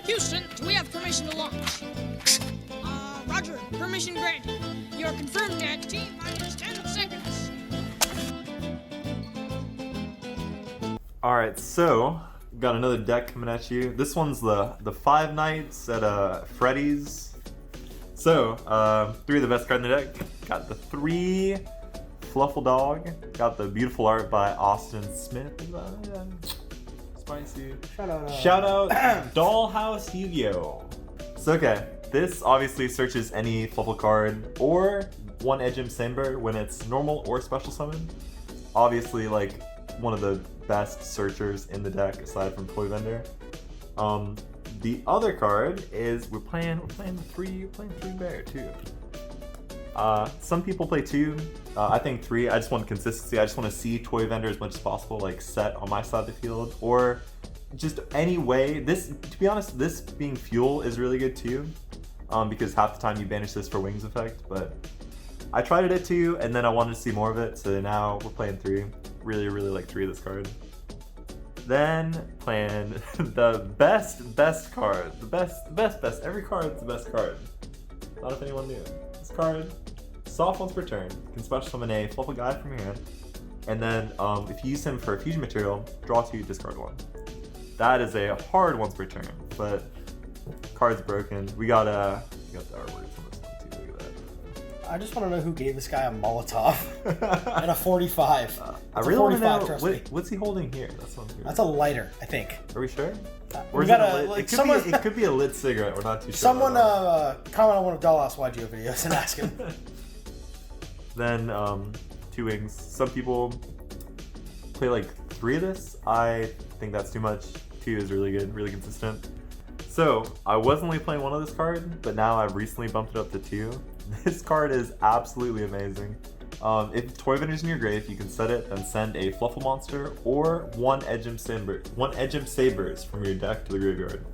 Houston, do we have permission to launch? Roger, permission granted. You're confirmed at T-minus 10 seconds. Alright, so got another deck coming at you. This one's the Five Nights at Freddy's. So, three of the best cards in the deck. Got the 3 FLUFFAL Dog. Got the beautiful art by Austin Smith. Spicy. Shout out Dollhouse Yu-Gi-Oh! So okay, this obviously searches any FLUFFAL card or one Ejim Samber when it's normal or special summon. Obviously, like, one of the best searchers in the deck aside from Toy Vendor. The other card is we're playing three bear too. Some people play 2. I think 3. I just want consistency. I just want to see Toy Vendor as much as possible, like, set on my side of the field, or just any way. This, to be honest, this being fuel is really good too, because half the time you banish this for Wings effect. But I tried it at 2, and then I wanted to see more of it, so now we're playing 3. Really like 3 of this card. Then playing the best card, the best. Every card's the best card. Not if anyone knew. This card, soft once per turn, can special summon a FLUFFAL guy from your hand, and then if you use him for a fusion material, draw 2, discard 1. That is a hard once per turn, but card's broken. We got the artwork on this one too. Look at that. I just want to know who gave this guy a Molotov and a 45. I really want to know what's he holding here. That's a lighter, I think. Are we sure? Or is it could be a lit cigarette. We're not too sure. Someone comment on one of Dollhouse YGO videos and ask him. Then 2 wings. Some people play like 3 of this. I think that's too much. 2 is really good, really consistent. So I was only playing 1 of this card, but now I've recently bumped it up to 2. This card is absolutely amazing. If Toy Vendor's in your grave, you can set it and send a FLUFFAL monster or one Ejim Sabers from your deck to the graveyard.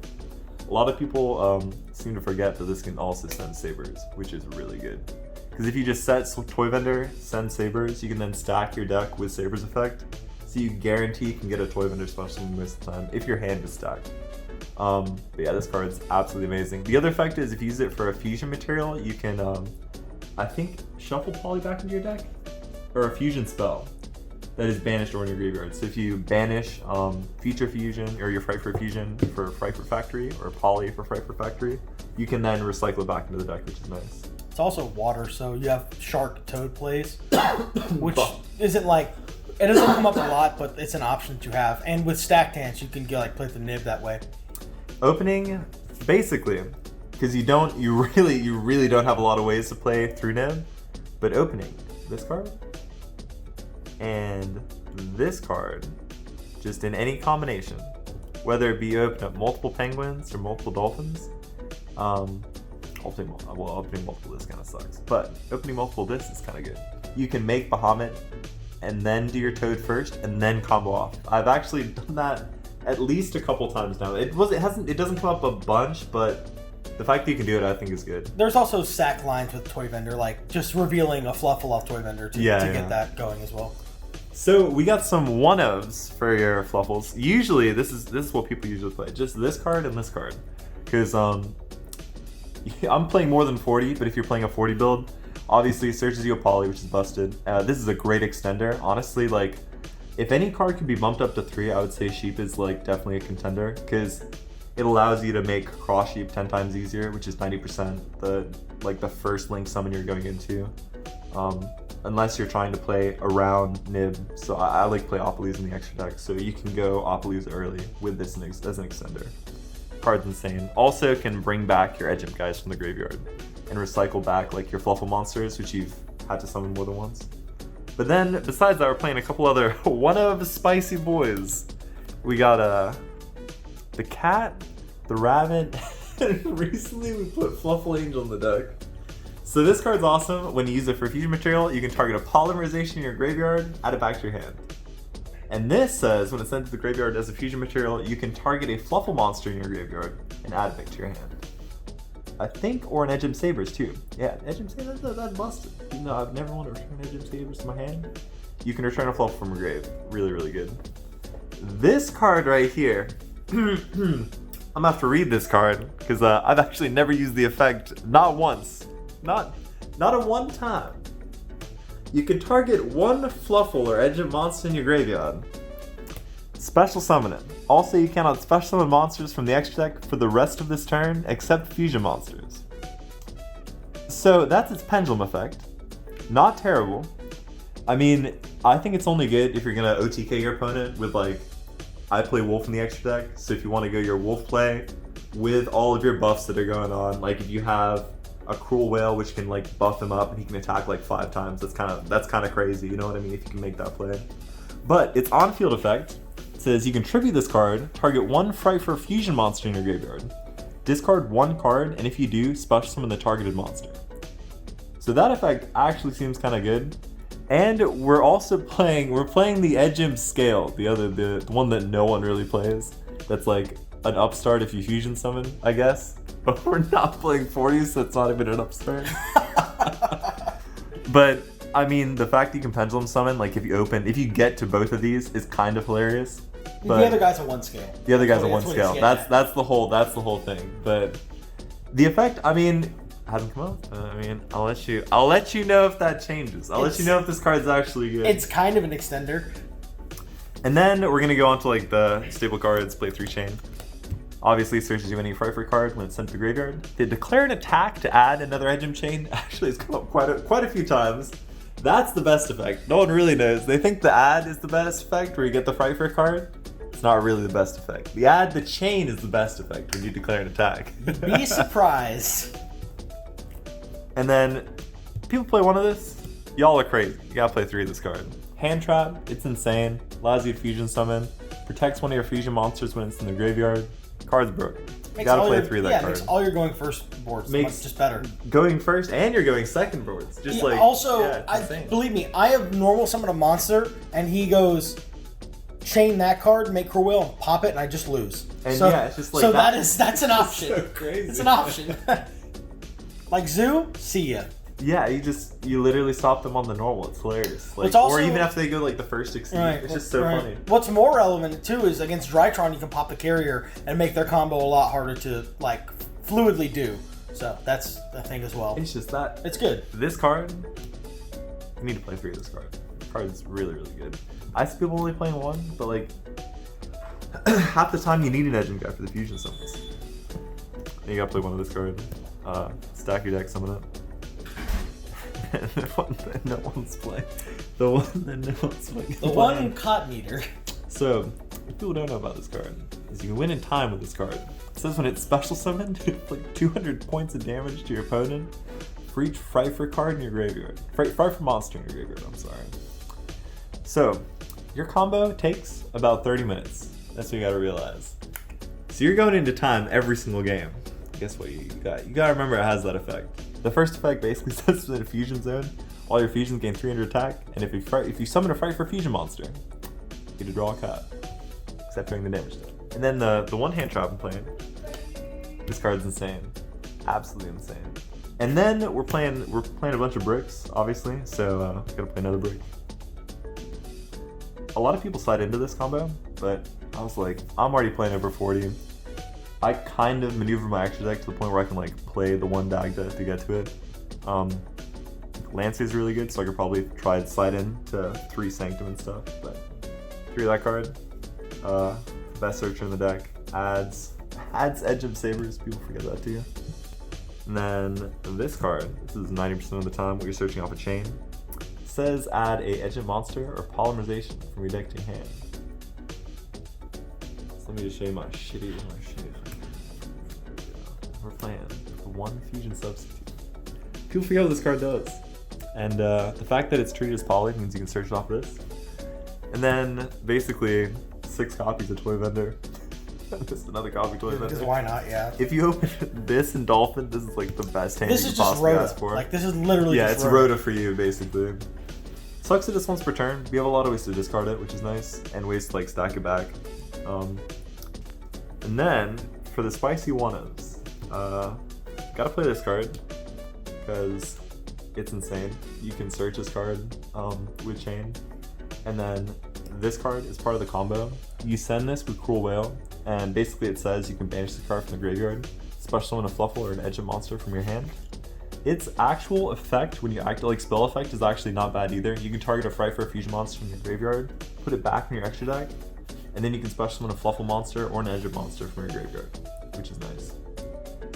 A lot of people seem to forget that this can also send Sabers, which is really good. Because if you just set Toy Vendor, send Sabers, you can then stack your deck with Sabers effect. So you guarantee you can get a Toy Vendor special most of the time if your hand is stacked. But yeah, this card's absolutely amazing. The other effect is if you use it for a fusion material, you can, I think, shuffle Poly back into your deck, or a fusion spell that is banished or in your graveyard. So if you banish Feature Fusion, or your Fright for Fusion for Fright for Factory, or Poly for Fright for Factory, you can then recycle it back into the deck, which is nice. It's also water, so you have Shark Toad plays, which isn't like, it doesn't come up a lot, but it's an option to have. And with stacked hands, you can play the nib that way. Opening, basically, because you really don't have a lot of ways to play through nib, but opening this card and this card, just in any combination, whether it be you open up multiple penguins or multiple dolphins, opening multiple this kind of sucks, but opening multiple this is kind of good. You can make Bahamut and then do your Toad first and then combo off. I've actually done that at least a couple times now. It doesn't come up a bunch, but the fact that you can do it, I think, is good. There's also sack lines with Toy Vendor, like just revealing a FLUFFAL off Toy Vendor to get that going as well. So we got some one-ofs for your FLUFFALs. Usually, this is what people usually play. Just this card and this card, because I'm playing more than 40. But if you're playing a 40 build, obviously it searches you a Poly, which is busted. This is a great extender. Honestly, like, if any card can be bumped up to 3, I would say Sheep is like definitely a contender, because it allows you to make Cross Sheep 10 times easier, which is 90% the first Link summon you're going into. Unless you're trying to play around Nib. So I like play Opolis in the extra deck, so you can go Opolis early with this as an extender. Card's insane. Also can bring back your Ejim guys from the graveyard and recycle back like your FLUFFAL monsters, which you've had to summon more than once. But then, besides that, we're playing a couple other one-of spicy boys. We got the cat, the rabbit, and recently we put FLUFFAL Angel in the deck. So this card's awesome. When you use it for fusion material, you can target a polymerization in your graveyard, add it back to your hand. And this says, when it's sent to the graveyard as a fusion material, you can target a FLUFFAL monster in your graveyard and add it back to your hand. I think, or an Ejim Sabers too. Yeah, Ejim Sabers, that's busted. Even though I've never wanted to return Ejim Sabers to my hand, you can return a FLUFFAL from your grave. Really, really good. This card right here I'm gonna have to read this card because I've actually never used the effect, not once, not a one time. You can target one FLUFFAL or Edge monster in your graveyard. Special summon it. Also, you cannot special summon monsters from the extra deck for the rest of this turn, except fusion monsters. So that's its pendulum effect. Not terrible. I mean, I think it's only good if you're gonna OTK your opponent with like, I play Wolf in the extra deck, so if you want to go your Wolf play with all of your buffs that are going on, like if you have a Cruel Whale which can like buff him up and he can attack like 5 times, that's kind of crazy, you know what I mean, if you can make that play. But its on-field effect says you can tribute this card, target one Frightful Fusion monster in your graveyard. Discard one card, and if you do, special summon the targeted monster. So that effect actually seems kind of good. And we're also playing the Edgem scale, the one that no one really plays. That's like an upstart if you fusion summon, I guess. But we're not playing 40, so it's not even an upstart. But I mean, the fact that you can pendulum summon, like if you get to both of these, is kind of hilarious. But the other guy's a 1 scale. The other guy's a 1 scale. That's the whole thing. But the effect, I mean, hasn't come up. I mean, I'll let you know if that changes. I'll let you know if this card's actually good. It's kind of an extender. And then we're gonna go on to like the staple cards, play 3 chain. Obviously, searches you any Frightful card when it's sent to the graveyard. They declare an attack to add another Edgem chain. Actually, it's come up quite a few times. That's the best effect. No one really knows. They think the add is the best effect, where you get the Frightful card. It's not really the best effect. The add the chain is the best effect when you declare an attack. Be surprised. And then people play one of this. Y'all are crazy. You gotta play 3 of this card. Hand Trap. It's insane. Allows you to fusion summon. Protects one of your fusion monsters when it's in the graveyard. Card's broken. You gotta play 3 of that card. Makes all your going first boards just better. Going first and you're going second boards. Just like also, insane. Believe me, I have normal summon a monster and he goes chain that card, make Cruel Whale, pop it, and I just lose. And so, yeah, it's just like so that's an option. So crazy. It's an option. Like Zoo, see ya. Yeah, you literally stop them on the normal. It's hilarious. Like, also, or even if they go like the first succeed, it's just so funny. What's more relevant too is against Drytron, you can pop the carrier and make their combo a lot harder to like fluidly do. So that's a thing as well. It's just that it's good. This card, you need to play 3 of this card. This card is really good. I see people only playing 1, but like half the time you need an Edgem guy for the fusion summons. And you gotta play 1 of this card. Stack your deck, summon it. The one that no one's playing. The one that no one's playing. The one cotton eater. So, what people don't know about this card is you can win in time with this card. It says when it's special summoned, like 200 points of damage to your opponent for each Frightful card in your graveyard. Frightful monster in your graveyard, I'm sorry. So, your combo takes about 30 minutes. That's what you gotta realize. So you're going into time every single game. Guess what you got? You gotta remember it has that effect. The first effect basically says in a fusion zone, all your fusions gain 300 attack, and if you summon a Frightful fusion monster, you get to draw a card, except during the damage step. And then the one hand trap I'm playing, this card's insane, absolutely insane. And then we're playing a bunch of bricks, obviously, so gotta play another brick. A lot of people slide into this combo, but I was like, I'm already playing over 40. I kind of maneuver my extra deck to the point where I can like play the 1 dag to get to it. Lancer is really good, so I could probably try to slide in to 3 Sanctum and stuff. But 3 of that card, best searcher in the deck, adds Edgem Sabers. People forget that too. And then this card, this is 90% of the time when you're searching off a chain. It says add a Edgem monster or polymerization from your deck to your hand. So let me just show you my shitty. We're playing 1 fusion substitute. People forget what this card does. And the fact that it's treated as poly means you can search it off this. And then basically 6 copies of Toy Vendor. Just another copy of Toy Vendor. Because why not, yeah. If you open this and Dolphin, this is like the best hand you can possibly ask for. Like, this is literally just it's Rota for you, basically. Sucks that it's once per turn. We have a lot of ways to discard it, which is nice, and ways to like stack it back. And then, for the spicy one-ofs, gotta play this card, because it's insane. You can search this card with chain, and then this card is part of the combo, you send this with Cruel Whale, and basically it says you can banish the card from the graveyard, special summon a Fluffal or an Edge monster from your hand. Its actual effect when you act like spell effect is actually not bad either. You can target a Fright for a fusion monster from your graveyard, put it back in your extra deck, and then you can special summon a Fluffal monster or an Edge monster from your graveyard, which is nice.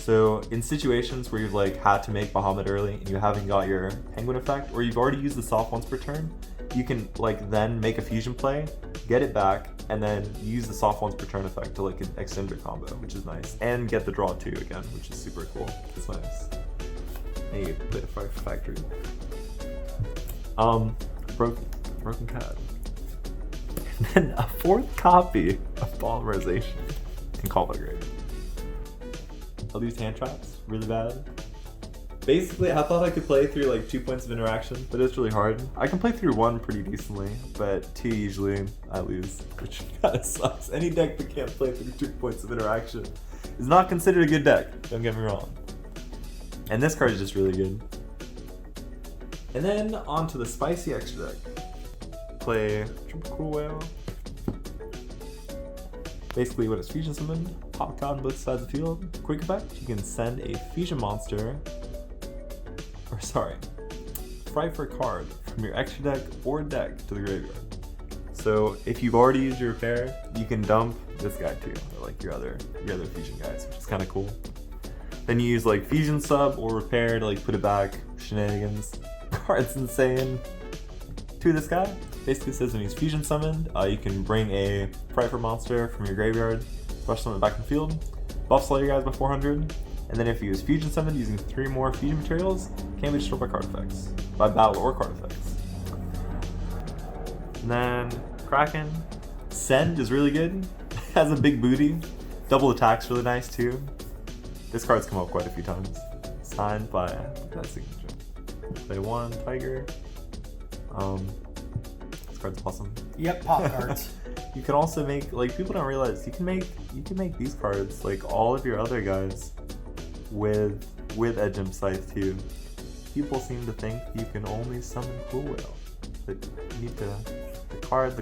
So in situations where you've like had to make Bahamut early and you haven't got your Penguin effect, or you've already used the soft once per turn, you can like then make a fusion play, get it back, and then use the soft once per turn effect to like extend your combo, which is nice, and get the draw 2 again, which is super cool. It's nice. And you play the Fire Factory. Broken Cat. And then a 4th copy of Polymerization and Call by Grave. I'll use hand traps, really bad. Basically, I thought I could play through like 2 points of interaction, but it's really hard. I can play through 1 pretty decently, but 2 usually I lose, which kinda sucks. Any deck that can't play through 2 points of interaction is not considered a good deck, don't get me wrong. And this card is just really good. And then on to the spicy extra deck. Play Triple Cruel Whale. Basically when it's fusion summoned, pop card on both sides of the field. Quick effect, you can send a fusion monster, Fright for a card from your extra deck or deck to the graveyard. So if you've already used your repair, you can dump this guy too, or like your other fusion guys, which is kind of cool. Then you use like fusion sub or repair to like put it back. Shenanigans. Card's insane. To this guy, basically says when he's fusion summoned, you can bring a Fright for monster from your graveyard, special summon it back in the field, buffs all your guys by 400, and then if he was fusion summoned using 3 more fusion materials, can't be destroyed by card effects, by battle or card effects. And then Kraken. Send is really good. Has a big booty. Double attack's really nice too. This card's come up quite a few times. Signed by that signature. Play 1 Tiger. This card's awesome. Yep, pop cards. You can also make, like, people don't realize you can make these cards like all of your other guys with Edgem Scythe too. People seem to think you can only summon Cruel Whale, but you need to. The card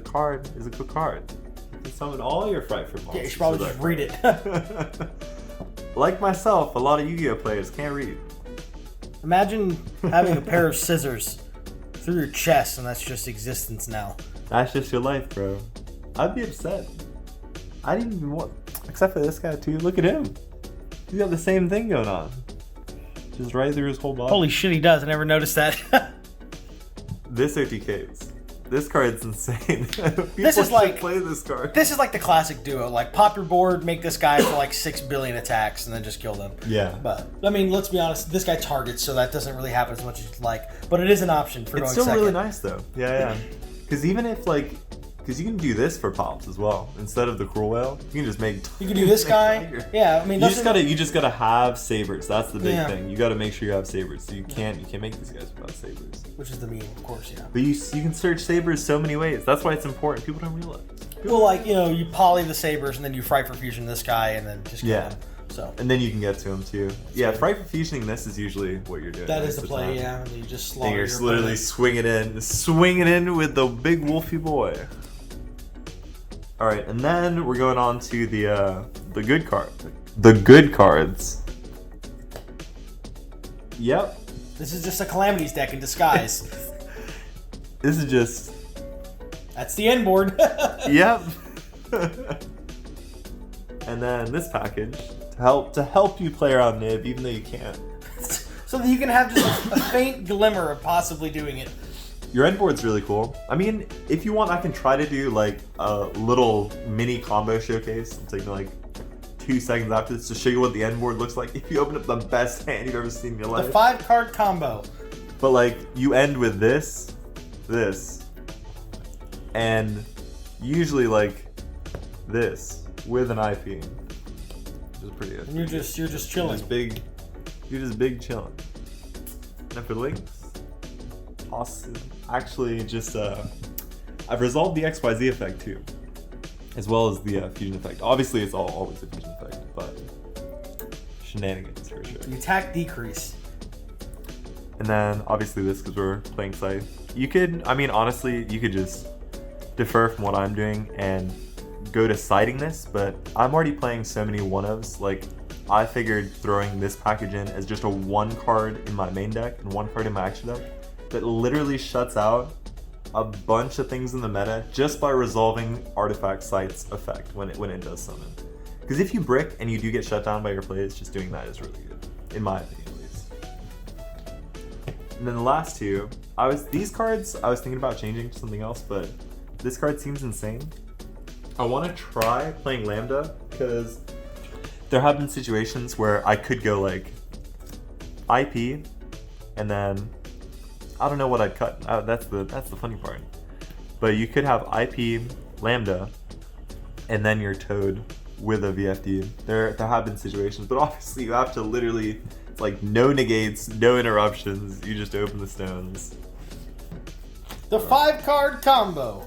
is a good card. You can summon all your Fright for monsters. Yeah, you should probably just read it. Like myself, a lot of Yu-Gi-Oh players can't read. Imagine having a pair of scissors through your chest and that's just existence now. That's just your life, bro. I'd be upset. I didn't even want, except for this guy too. Look at him. He's got the same thing going on. Just right through his whole body. Holy shit, he does. I never noticed that. This OTKs. This card's insane. This is like play this card. This is like the classic duo. Like pop your board, make this guy for like 6 billion attacks, and then just kill them. Yeah. But I mean, let's be honest. This guy targets, so that doesn't really happen as much as you'd like. But it is an option for it's going still really second. nice though. Yeah. Because even if like, because you can do this for pops as well instead of the Cruel Whale. You can just make. You can do this guy. Tiger. Yeah, I mean, you just gotta have sabers. That's the big thing. You gotta make sure you have sabers. So you can't make these guys without sabers. Which is the meme, of course, yeah. But you can search sabers so many ways. That's why it's important. People don't realize. Well, like, you know, you poly the sabers and then you Fright for fusion this guy and then just kill him. So. And then you can get to him too. Yeah, Fright for fusioning this is usually what you're doing. That is the play, yeah. And you just slaughter you're your literally opponent. swinging in with the big wolfy boy. All right, and then we're going on to the good card, the good cards. Yep. This is just a Calamities deck in disguise. This is just. That's the end board. Yep. And then this package to help you play around Nib, even though you can't. So that you can have just a faint glimmer of possibly doing it. Your end board's really cool. I mean, if you want, I can try to do like a little mini combo showcase. It'll take me like 2 seconds after this to show you what the end board looks like if you open up the best hand you've ever seen in your life. The 5-card combo. But like, you end with this, and usually like this with an IP, which is pretty good. And you're just chilling. You're just big chilling. And for links, awesome. Actually, just I've resolved the XYZ effect too, as well as the fusion effect. Obviously, it's always a fusion effect, but shenanigans for sure. The attack decrease. And then obviously this because we're playing Scythe. You could, I mean, honestly, you could just defer from what I'm doing and go to siding this, but I'm already playing so many one-ofs. Like, I figured throwing this package in as just a 1 card in my main deck and 1 card in my extra deck that literally shuts out a bunch of things in the meta just by resolving Artifact Sight's effect when it does summon. Because if you brick and you do get shut down by your plays, just doing that is really good, in my opinion at least. And then the last two, these cards I was thinking about changing to something else, but this card seems insane. I want to try playing Lambda because there have been situations where I could go like IP and then I don't know what I'd cut. That's the funny part. But you could have IP Lambda and then your Toad with a VFD. There have been situations, but obviously you have to literally, it's like no negates, no interruptions. You just open the stones. The 5-card combo.